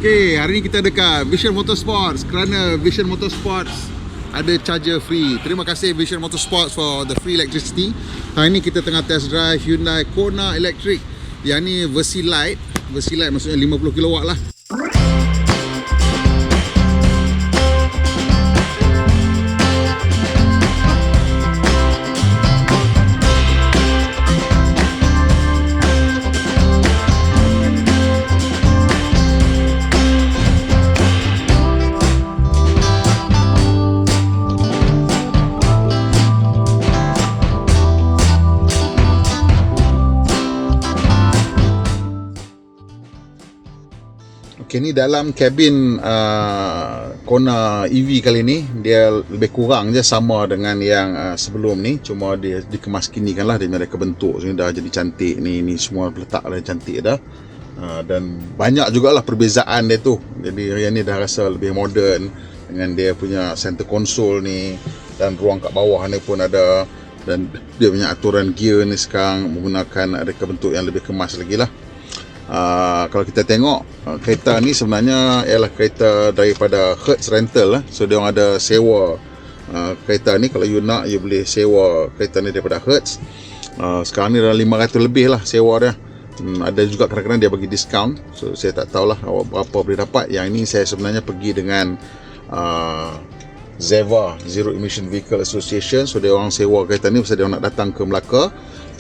Okay, hari ni kita dekat Vision Motorsports kerana Vision Motorsports ada charger free. Terima kasih Vision Motorsports for the free electricity. Hari ni kita tengah test drive Hyundai Kona Electric. Yang ni versi light. Versi light maksudnya 50 kW lah. Okay, ni dalam kabin Kona EV kali ni dia lebih kurang je sama dengan yang sebelum ni, cuma dia dikemas kinikan lah, dia ada kebentuk so, dah jadi cantik ni semua letak dah cantik dah. Dan banyak jugalah perbezaan dia tu. Jadi yang ni dah rasa lebih moden dengan dia punya center console ni, dan ruang kat bawah ni pun ada, dan dia punya aturan gear ni sekarang menggunakan ada kebentuk yang lebih kemas lagi lah. Kalau kita tengok kereta ni sebenarnya ialah kereta daripada Hertz Rental lah. So dia orang ada sewa kereta ni. Kalau you nak, you boleh sewa kereta ni daripada Hertz. Sekarang ni dah 500 lebih lah sewa dia. Ada juga kadang-kadang dia bagi diskaun. So saya tak tahulah berapa boleh dapat. Yang ini saya sebenarnya pergi dengan Zeva, Zero Emission Vehicle Association. So dia orang sewa kereta ni pasal dia orang nak datang ke Melaka.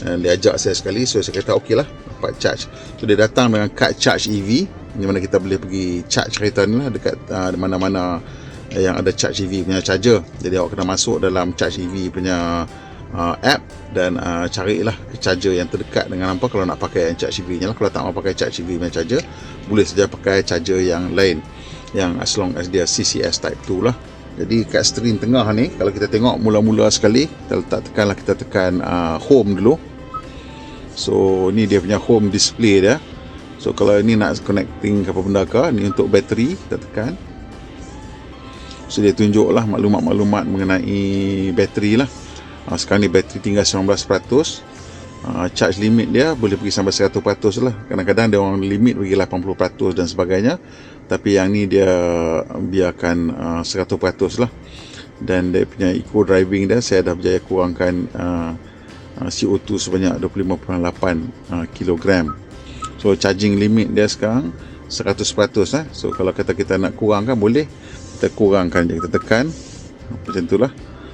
Dia ajak saya sekali, so saya kata okey lah, dapat charge. So dia datang dengan kad charge EV, di mana kita boleh pergi charge kereta ni lah dekat mana-mana yang ada charge EV punya charger. Jadi awak kena masuk dalam charge EV punya app dan carilah charger yang terdekat dengan apa. Kalau nak pakai yang charge EV nya lah, kalau tak mau pakai charge EV punya charger, boleh saja pakai charger yang lain, yang as long as dia CCS type 2 lah. Jadi kat steering tengah ni, kalau kita tengok mula-mula sekali, kita tekan home dulu. So ni dia punya home display dia. So kalau ini nak connecting ke apa benda ke, ni untuk bateri, kita tekan. So dia tunjuklah maklumat-maklumat mengenai bateri lah. Sekarang ni bateri tinggal 19%. Charge limit dia boleh pergi sampai 100% lah. Kadang-kadang dia orang limit pergi 80% dan sebagainya. Tapi yang ni dia biarkan 100% lah. Dan dia punya eco driving dia, saya dah berjaya kurangkan CO2 sebanyak 25.8 kg. So charging limit dia sekarang 100%. So kalau kata kita nak kurangkan, boleh kita kurangkan je, kita tekan macam tu lah.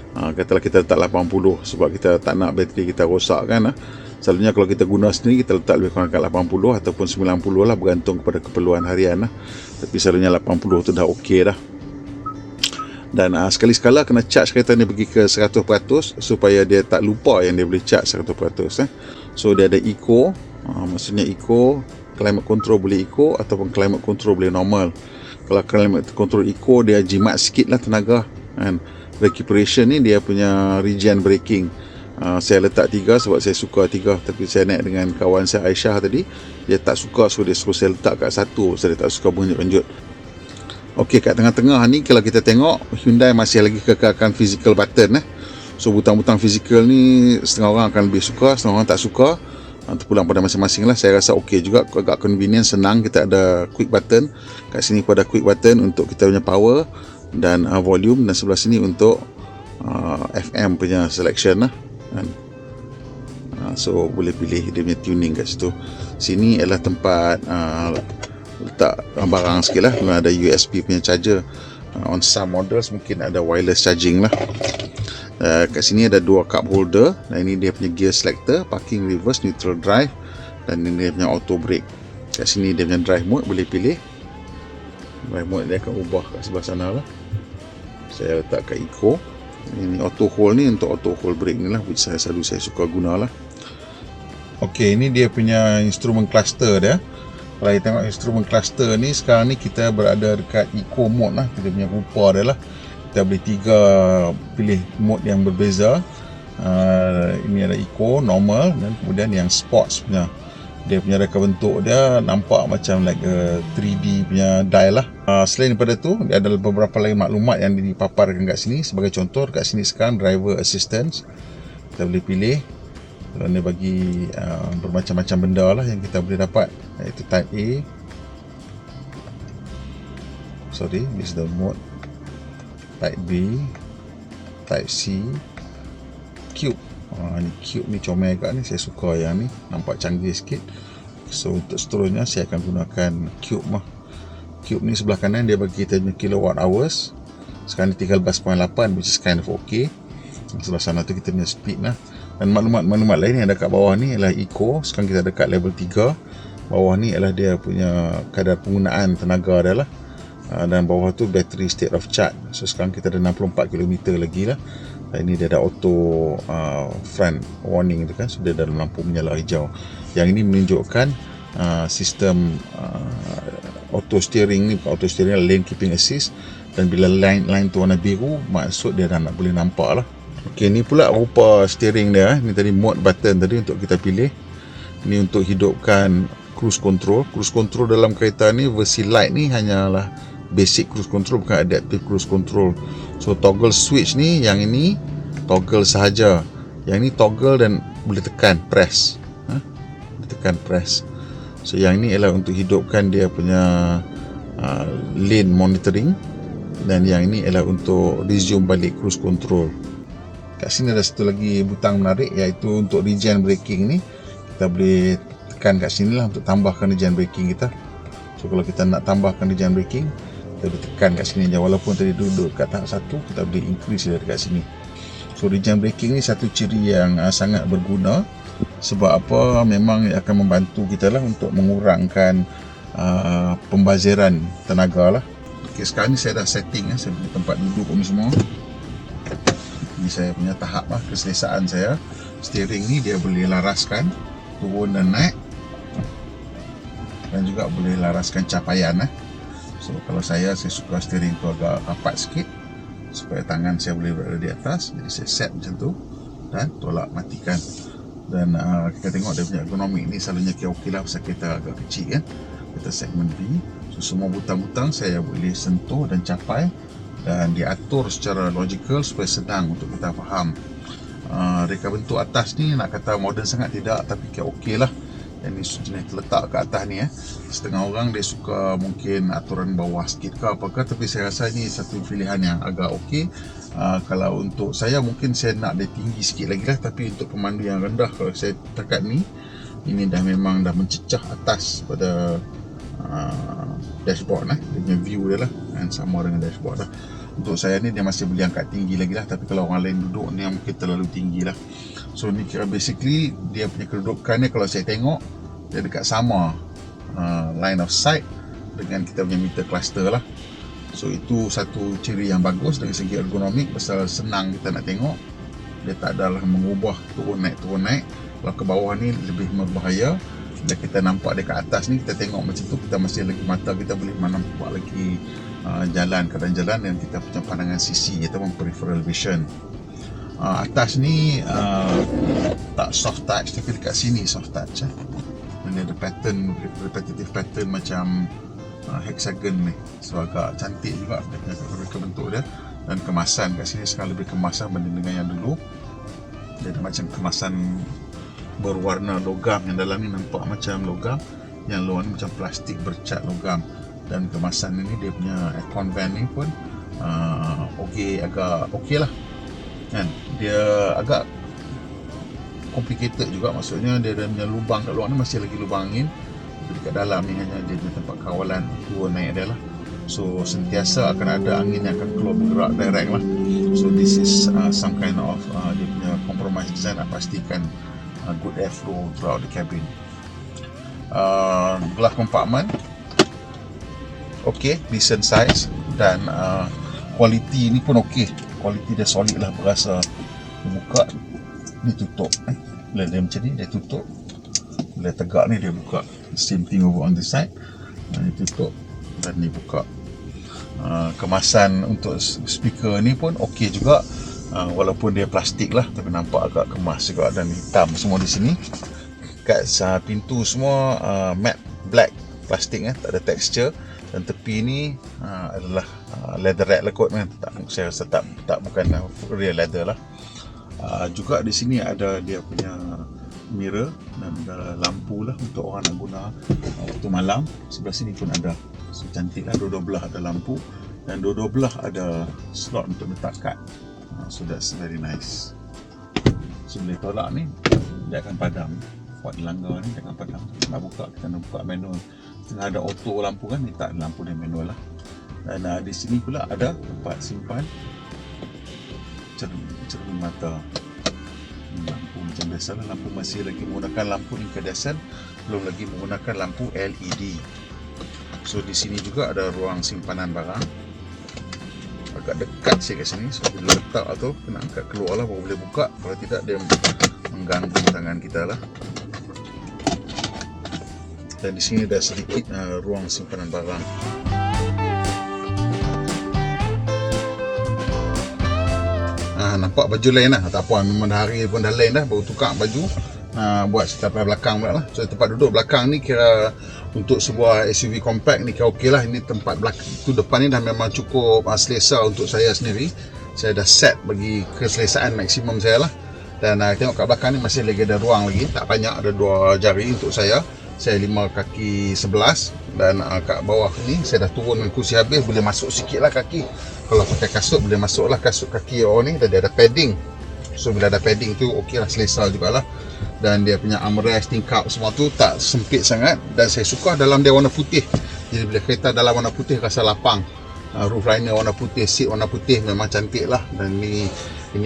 Katalah kita letak 80 sebab kita tak nak bateri kita rosak kan. Selalunya kalau kita guna sendiri, kita letak lebih kurang kat 80 ataupun 90 lah, bergantung kepada keperluan harian lah. Tapi selalunya 80 tu dah okey dah. Dan sekali-sekala kena charge kereta ni pergi ke 100% supaya dia tak lupa yang dia boleh charge 100%. So dia ada eco, maksudnya eco, climate control boleh eco ataupun climate control boleh normal. Kalau climate control eco, dia jimat sikit lah tenaga kan. Recuperation ni dia punya regen braking. Saya letak 3 sebab saya suka 3, tapi saya naik dengan kawan saya Aisyah tadi, dia tak suka, so dia suruh saya letak kat 1 sebab dia tak suka bunyi-bunyi. Okey, kat tengah-tengah ni kalau kita tengok, Hyundai masih lagi kekalkan physical button. So butang-butang physical ni setengah orang akan lebih suka, setengah orang tak suka. Terpulang pada masing-masing lah. Saya rasa okey juga, agak convenient, senang. Kita ada quick button. Kat sini pun ada quick button untuk kita punya power dan volume, dan sebelah sini untuk FM punya selection lah kan. So boleh pilih dia punya tuning kat situ. Sini adalah tempat letak barang sikit lah. Ada USB punya charger. On some models mungkin ada wireless charging lah. Kat sini ada 2 cup holder. Dan ini dia punya gear selector, parking, reverse, neutral drive, dan ini dia punya auto brake. Kat sini dia punya drive mode, boleh pilih. Drive mode dia akan ubah kat sebelah sana lah. Saya letak kat eco. Ini auto hold ni untuk auto hold brake ni lah, which saya suka guna lah. Ok, ini dia punya instrument cluster dia. Kalau kita tengok instrument cluster ni, sekarang ni kita berada dekat eco mode lah. Kita punya rupa dia lah. Kita boleh 3 pilih mode yang berbeza. Ini ada eco, normal, dan kemudian yang sports punya. Dia punya reka bentuk dia nampak macam like 3D punya dial lah. Selain daripada tu, dia ada beberapa lagi maklumat yang dipaparkan kat sini. Sebagai contoh, kat sini sekarang driver assistance, kita boleh pilih. Kalau dia bagi bermacam-macam benda lah yang kita boleh dapat, iaitu type A. sorry, this is the mode type B, type C, cube. Ni cube ni comel agak ni, saya suka yang ni, nampak canggih sikit. So untuk seterusnya saya akan gunakan cube mah. Cube ni sebelah kanan dia bagi kita kilowatt hours. Sekarang ni 13.8, which is kind of okay. Sebelah sana tu kita punya speed lah. Dan maklumat lain yang ada kat bawah ni ialah eco. Sekarang kita dekat level 3. Bawah ni ialah dia punya kadar penggunaan tenaga dia lah. Dan bawah tu battery state of charge. So sekarang kita ada 64 km lagi lah. Dan ini dia ada auto front warning tu kan. So dia dalam lampu menyala hijau. Yang ini menunjukkan sistem auto steering ni. Bukan auto steering, lane keeping assist. Dan bila line tu warna biru, maksud dia dah nak boleh nampak lah. Ok, ni pula rupa steering dia. Ni tadi mode button tadi untuk kita pilih. Ni untuk hidupkan cruise control. Cruise control dalam kereta ni versi light ni hanyalah basic cruise control, bukan adaptive cruise control. So toggle switch ni, yang ini toggle sahaja. Yang ni toggle dan boleh tekan press. Boleh tekan press. So yang ni ialah untuk hidupkan dia punya lane monitoring. Dan yang ini ialah untuk resume balik cruise control. Kat sini ada satu lagi butang menarik, iaitu untuk regen braking ni. Kita boleh tekan kat sini lah untuk tambahkan regen braking kita. So kalau kita nak tambahkan regen braking, kita boleh tekan kat sini je. Walaupun tadi duduk kat tahap 1, kita boleh increase dia dekat sini. So regen braking ni satu ciri yang sangat berguna. Sebab apa? Memang akan membantu kita lah untuk mengurangkan pembaziran tenaga lah. Okay, sekarang ni saya dah setting saya punya tempat duduk ni semua. Ini saya punya tahap lah, keselesaan saya. Steering ni dia boleh laraskan turun dan naik. Dan juga boleh laraskan capaian. So kalau saya suka steering tu agak rapat sikit, supaya tangan saya boleh berada di atas. Jadi saya set macam tu dan tolak matikan. Dan kita tengok dia punya ergonomik ni selalunya okey lah, pasal kita agak kecil kan. Kita segmen B. So semua butang-butang saya boleh sentuh dan capai, dan diatur secara logikal supaya senang untuk kita faham. Reka bentuk atas ni nak kata moden sangat tidak, tapi okey lah. Yang ni jenis terletak ke atas ni setengah orang dia suka mungkin aturan bawah sikit ke apakah, tapi saya rasa ini satu pilihan yang agak okey. Kalau untuk saya mungkin saya nak dia tinggi sikit lagi lah, tapi untuk pemandu yang rendah, kalau saya dekat ni, ini dah memang dah mencecah atas pada dashboard dia punya view dia lah, dan sama dengan dashboard lah. Untuk saya ni dia masih boleh angkat tinggi lagi lah, tapi kalau orang lain duduk ni yang mungkin terlalu tinggi lah. So ni kira basically dia punya kedudukannya, kalau saya tengok dia dekat sama line of sight dengan kita punya meter cluster lah. So itu satu ciri yang bagus dari segi ergonomik, pasal senang kita nak tengok. Dia tak adalah mengubah turun naik. Kalau ke bawah ni lebih berbahaya. Bila kita nampak dekat atas ni, kita tengok macam tu, kita masih lagi mata kita boleh nampak lagi keadaan jalan, dan kita punya pandangan sisi ataupun peripheral vision. Atas ni tak soft touch, tapi dekat sini soft touch. Dan dia ada pattern, repetitive pattern macam hexagon ni. So agak cantik juga dia punya bentuk dia. Dan kemasan kat sini sekarang lebih kemasan berbanding dengan yang dulu. Dia ada macam kemasan berwarna logam, yang dalam ni nampak macam logam, yang luar ni macam plastik bercat logam. Dan kemasan ini dia punya aircon vent ni pun agak okey lah kan. Dia agak complicated juga, maksudnya dia punya lubang kat luar ni masih lagi lubang angin, tapi dekat dalam ni hanya dia punya tempat kawalan turun naik dia lah. So sentiasa akan ada angin yang akan keluar bergerak direct lah. So this is some kind of dia punya compromise design nak pastikan good airflow throughout the cabin. Glass compartment okey, decent size, dan quality ni pun okey. Quality dia solid lah, berasa dia buka, dia tutup. Bila dia macam ni, dia tutup. Bila tegak ni, dia buka. Same thing over on this side. Dia tutup dan dia buka. Kemasan untuk speaker ni pun okey juga. Walaupun dia plastik lah, tapi nampak agak kemas juga, dan hitam semua di sini. Kat pintu semua matte black plastik, tak ada texture. Dan tepi ni adalah leatherette lah kot kan. Saya rasa tak bukan real leather lah. Juga di sini ada dia punya mirror dan ada lampu lah untuk orang nak guna waktu malam. Sebelah sini pun ada, so cantik lah, dua-dua belah ada lampu dan dua-dua belah ada slot untuk letak kad. So that's very nice. So boleh tolak ni, dia akan padam. Buat dilanggar ni dia akan padam. Nak buka, kita nak buka manual. Tengah ada auto lampu kan, ni tak ada lampu dia manual lah. Dan di sini pula ada tempat simpan cermin mata. Lampu macam biasa lah, lampu masih lagi menggunakan lampu incandescent, belum lagi menggunakan lampu LED. So di sini juga ada ruang simpanan barang. Agak dekat sikit kat sini, so bila letak tu kena angkat keluar lah baru boleh buka, kalau tidak dia mengganggu tangan kita lah. Dan di sini ada sedikit ruang simpanan barang. Nampak baju lain lah, tak apa, memang hari pun dah lain dah, baru tukar baju, buat tempat belakang pula lah. So tempat duduk belakang ni kira untuk sebuah SUV compact ni kira okey lah. Ini tempat belakang tu, depan ni dah memang cukup selesa untuk saya sendiri. Saya dah set bagi keselesaan maksimum saya lah. Dan tengok kat belakang ni masih lagi ada ruang lagi, tak banyak, ada 2 jari untuk saya 5 kaki 11. Dan kat bawah ni saya dah turun dengan kursi habis, boleh masuk sikit lah kaki. Kalau pakai kasut boleh masuk lah, kasut kaki orang ni, dan dia ada padding. So bila ada padding tu okey lah, selesa jugalah. Dan dia punya armrest, tingkap semua tu tak sempit sangat. Dan saya suka dalam dia warna putih, jadi bila kereta dalam warna putih rasa lapang. Roof liner warna putih, seat warna putih, memang cantik lah. Dan ini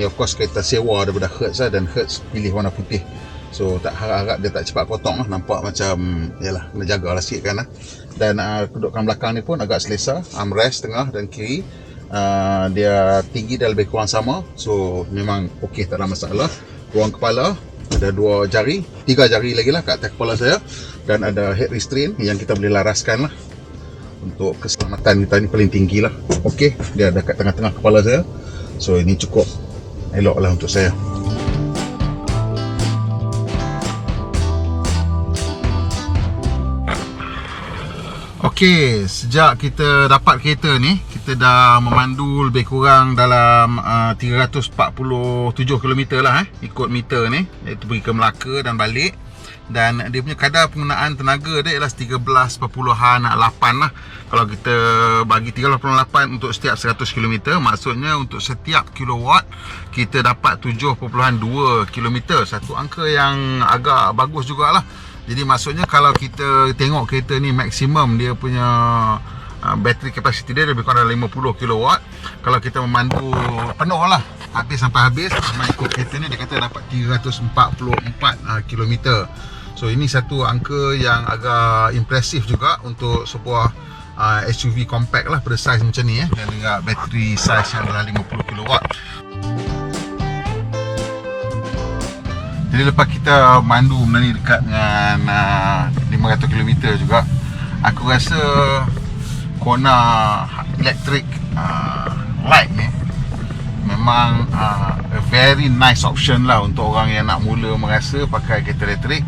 of course kereta sewa daripada Hertz lah, dan Hertz pilih warna putih. So tak harap-harap dia tak cepat potong lah, nampak macam yalah, kena jagalah sikit kan lah. Dan kedudukan belakang ni pun agak selesa, armrest tengah dan kiri. Dia tinggi dah lebih kurang sama, so memang okey, tak ada masalah. Ruang kepala ada 2 jari, 3 jari lagi lah kat atas kepala saya. Dan ada head restraint yang kita boleh laraskan lah, untuk keselamatan kita ni paling tinggi lah. Okey, dia ada kat tengah-tengah kepala saya, so ini cukup elok lah untuk saya. Okey, sejak kita dapat kereta ni, kita dah memandu lebih kurang dalam 347 km lah ikut meter ni, iaitu pergi ke Melaka dan balik. Dan dia punya kadar penggunaan tenaga dia ialah 13.8 lah. Kalau kita bagi 13.8 untuk setiap 100 km, maksudnya untuk setiap kilowatt kita dapat 7.2 km. Satu angka yang agak bagus jugalah. Jadi maksudnya kalau kita tengok kereta ni maksimum dia punya battery capacity dia lebih kurang 50 kW. Kalau kita memandu penuh lah, habis sampai habis, ikut kereta ni dia kata dapat 344 km. So ini satu angka yang agak impresif juga untuk sebuah SUV compact lah pada saiz macam ni dan dengan battery saiz yang dalam 50 kW. Jadi lepas kita mandu benda ni dekat dengan 500 km juga, aku rasa Kona electric light ni memang a very nice option lah untuk orang yang nak mula merasa pakai kereta elektrik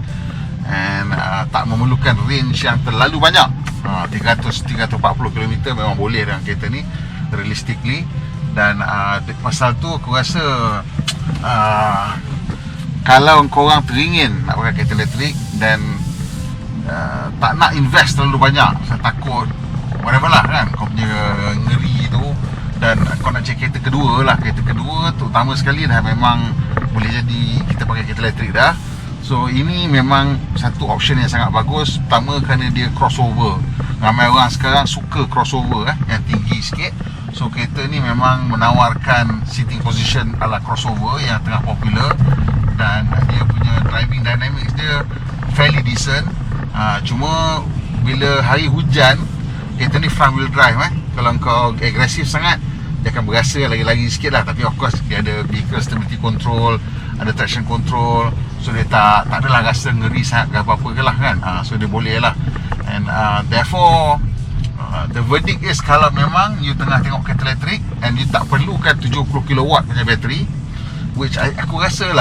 and tak memerlukan range yang terlalu banyak. 300-340 km memang boleh dengan kereta ni realistically. Dan pasal tu aku rasa kalau korang teringin nak pakai kereta elektrik dan tak nak invest terlalu banyak, saya takut whatever lah kan, kau punya ngeri tu, dan kau nak cek kereta kedua lah. Kereta kedua terutama sekali dah memang boleh jadi kita pakai kereta elektrik dah. So ini memang satu option yang sangat bagus. Pertama kerana dia crossover, ramai orang sekarang suka crossover yang tinggi sikit. So kereta ni memang menawarkan seating position ala crossover yang tengah popular. Dan dia punya driving dynamics dia fairly decent. Cuma bila hari hujan, kereta ni front wheel drive kalau kau agresif sangat, dia akan berasa lagi-lagi sikit lah. Tapi of course dia ada vehicle stability control, ada traction control, so dia tak adalah rasa ngeri sangat ke apa-apa ke lah kan. So dia boleh lah. And therefore the verdict is, kalau memang you tengah tengok kereta elektrik and you tak perlukan 70 kW punya bateri, which aku rasa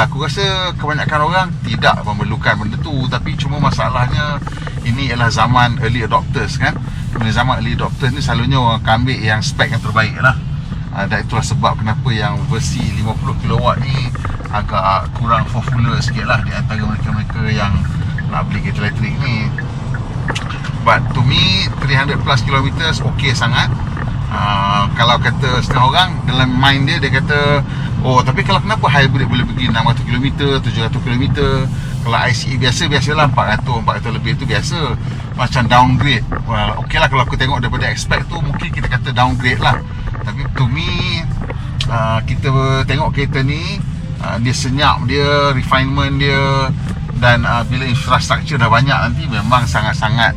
kebanyakan orang tidak memerlukan benda tu. Tapi cuma masalahnya ini ialah zaman early adopters kan. Bila zaman early adopters ni selalunya orang akan ambil yang spek yang terbaik lah. Dan itulah sebab kenapa yang versi 50 kW ni agak kurang popular sikit lah di antara mereka-mereka yang nak beli kereta elektrik ni. But to me 300 plus kilometers okey sangat. Kalau kata setengah orang dalam mind dia kata, oh tapi kalau kenapa hybrid boleh pergi 600 km, 700 km, kalau ICE biasalah 400 lebih tu biasa, macam downgrade. Well, okey lah kalau aku tengok daripada expect tu mungkin kita kata downgrade lah. Tapi to me kita tengok kereta ni, dia senyap dia, refinement dia, dan bila infrastruktur dah banyak nanti memang sangat-sangat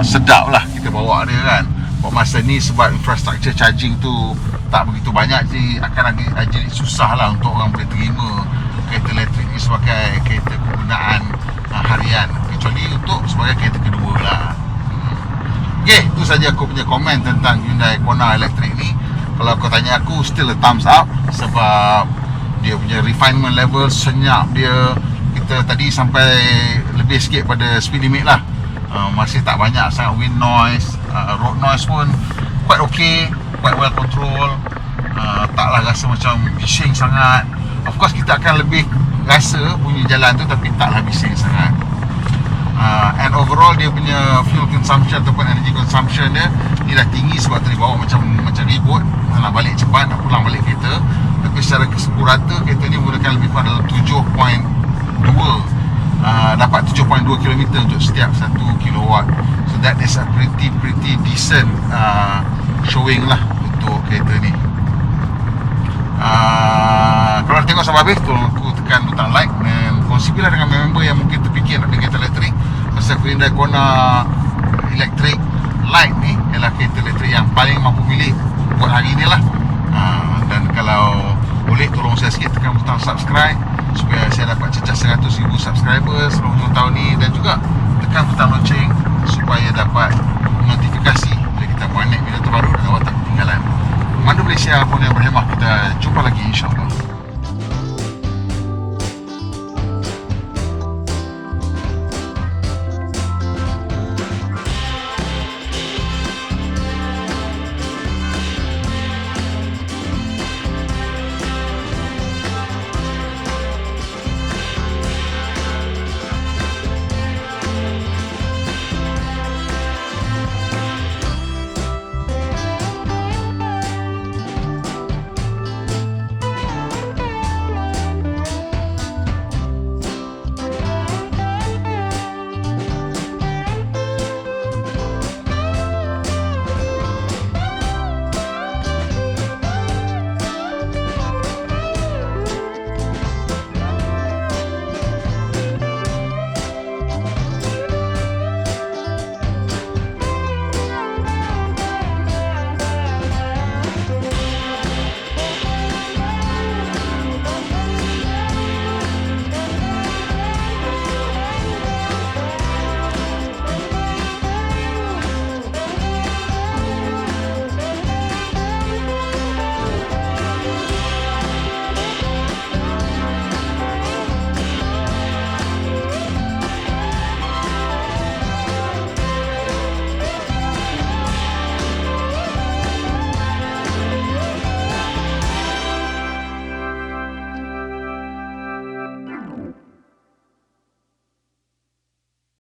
sedap lah kita bawa dia kan. Buat masa ni sebab infrastruktur charging tu tak begitu banyak, jadi akan jadi susah lah untuk orang boleh terima kereta elektrik ni sebagai kereta kegunaan harian, kecuali untuk sebagai kereta kedua lah. Okay, itu saja aku punya komen tentang Hyundai Kona elektrik ni. Kalau kau tanya aku, still a thumbs up, sebab dia punya refinement level, senyap dia, kita tadi sampai lebih sikit pada speed limit lah. Masih tak banyak sangat wind noise, road noise pun quite okay, quite well control. Taklah rasa macam bising sangat. Of course kita akan lebih rasa bunyi jalan tu, tapi taklah bising sangat. And overall dia punya fuel consumption ataupun energy consumption dia ni dah tinggi, sebab tadi bawa macam ribut, nak balik cepat, nak pulang balik kereta. Tapi secara keseluruhan kereta ni menggunakan lebih kurang dalam 7.2 dapat 7.2 km untuk setiap 1 kW. So that is a pretty decent showing lah untuk kereta ni. Kalau tengok sampai habis, tolong aku tekan butang like dan kongsi bila dengan member yang mungkin terfikir nak beli kereta elektrik. Pasal Hyundai Kona Electric Light ni ialah kereta elektrik yang paling mampu milik buat hari ni lah. Dan kalau boleh tolong saya sikit tekan butang subscribe supaya saya dapat cecah 100,000 subscribers selama tahun ni, dan juga tekan butang lonceng supaya dapat